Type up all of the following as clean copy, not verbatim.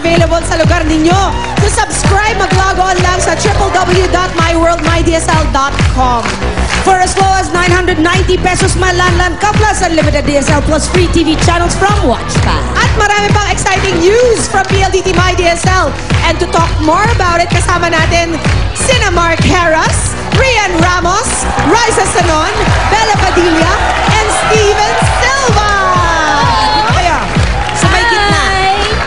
available sa lugar ninyo. To subscribe, mag-log on lang sa www.myworldmydsl.com. For as low as 990 pesos, malanlan ka plus unlimited DSL plus free TV channels from WatchPad. At marami pang exciting news from PLDT My DSL. And to talk more about it, kasama natin sina Mark Heras, Rian Ramos, Raisa Sanon, Bella Padilla, and Steven Silva! Kaya, sa may gitna,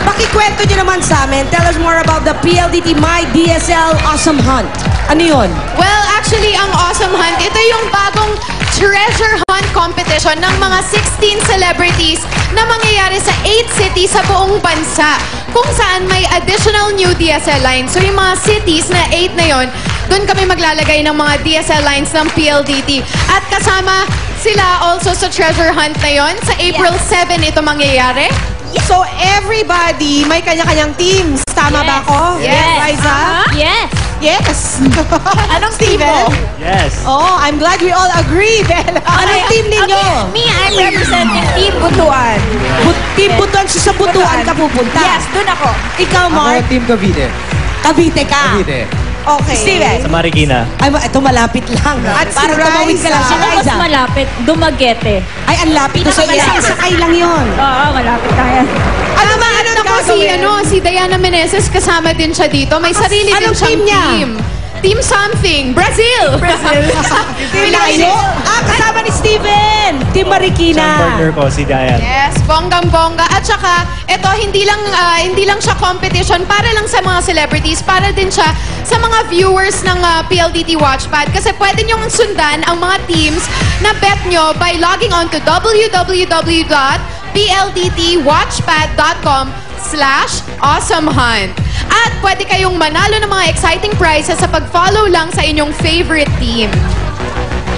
pakikwento nyo naman sa amin. Tell us more about the PLDT My DSL Awesome Hunt. Ano yun? Well, actually, ang Awesome Hunt, ito yung bagong treasure hunt competition ng mga 16 celebrities na mangyayari sa 8 cities sa buong bansa. Kung saan may additional new DSL lines. So yung mga cities na 8 na yon, doon kami maglalagay ng mga DSL lines ng PLDT. At kasama sila also sa treasure hunt na yon. Sa April 7 ito mangyayari. So everybody may kanya-kanyang teams. Tama ba ako? Yes. Liza? Yes. Yes. Anong team Steven? mo? Yes. Oh, I'm glad we all agree, Bella. Anong team ninyo? Okay, me, I'm representing Team Butuan. Team Butuan, sa Butuan ka pupunta? Yes, dun ako. Ikaw, Mark? Ako, Team Cavite. Cavite ka? Cavite. Okay. Steven? Sa Marikina. Ay, ito malapit lang. At si Parang tumawid ka lang siya, Ako mas Liza. malapit, Dumaguete. Ay, ang lapit. So, isang sakay lang yun. Oo, malapit kaya. Ano ba? Ano Si Diana Meneses kasama din siya dito. May sarili din anong siyang team niya? team. Team something. Brazil! Filipino? Kasama ni Steven. Team Marikina. Isang partner ko, si Diane. Yes, bonggang-bongga. At saka, ito, hindi lang siya competition para lang sa mga celebrities, para din siya sa mga viewers ng PLDT Watchpad. Kasi pwede niyong sundan ang mga teams na bet nyo by logging on to www.plttwatchpad.com/awesomehunt. At pwede kayong manalo ng mga exciting prizes sa pag-follow lang sa inyong favorite team.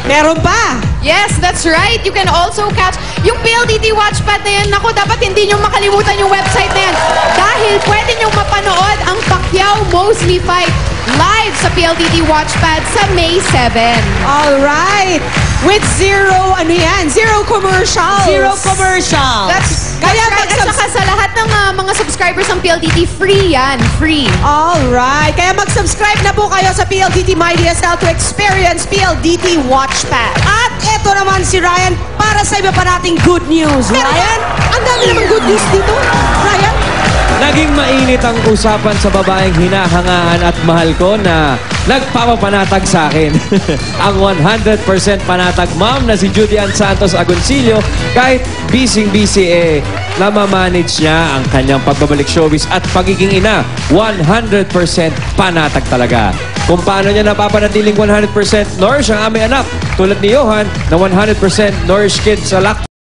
Meron pa. Yes, that's right. You can also catch yung PLDT Watchpad na yan. Naku, dapat hindi nyo makalimutan yung website na yan. Dahil pwede nyo mapanood ang Pacquiao-Mosley fight live sa PLDT Watchpad sa May 7. All right. With zero commercials. Zero commercials. That's Kaya right. At saka sa lahat ng mga subscribers ng PLDT, free yan. Free. All right. Kaya mag-subscribe na po kayo sa PLDT My DSL to experience PLDT Watchpad. At eto naman si Ryan para sa iba pa nating good news. Ryan, ang dami naman good news dito. Ryan? Naging mainit ang usapan sa babaeng hinahangaan at mahal ko na nagpapapanatag sa akin. Ang 100% panatag mom na si Judy Ann Santos Agoncillo, kahit busy-busy namamanage niya ang kanyang pagbabalik showbiz at pagiging ina. 100% panatag talaga. Kung paano niya napapanatiling 100% nourish ang aming anak, tulad ni Johan na 100% nourish kid sa lacto.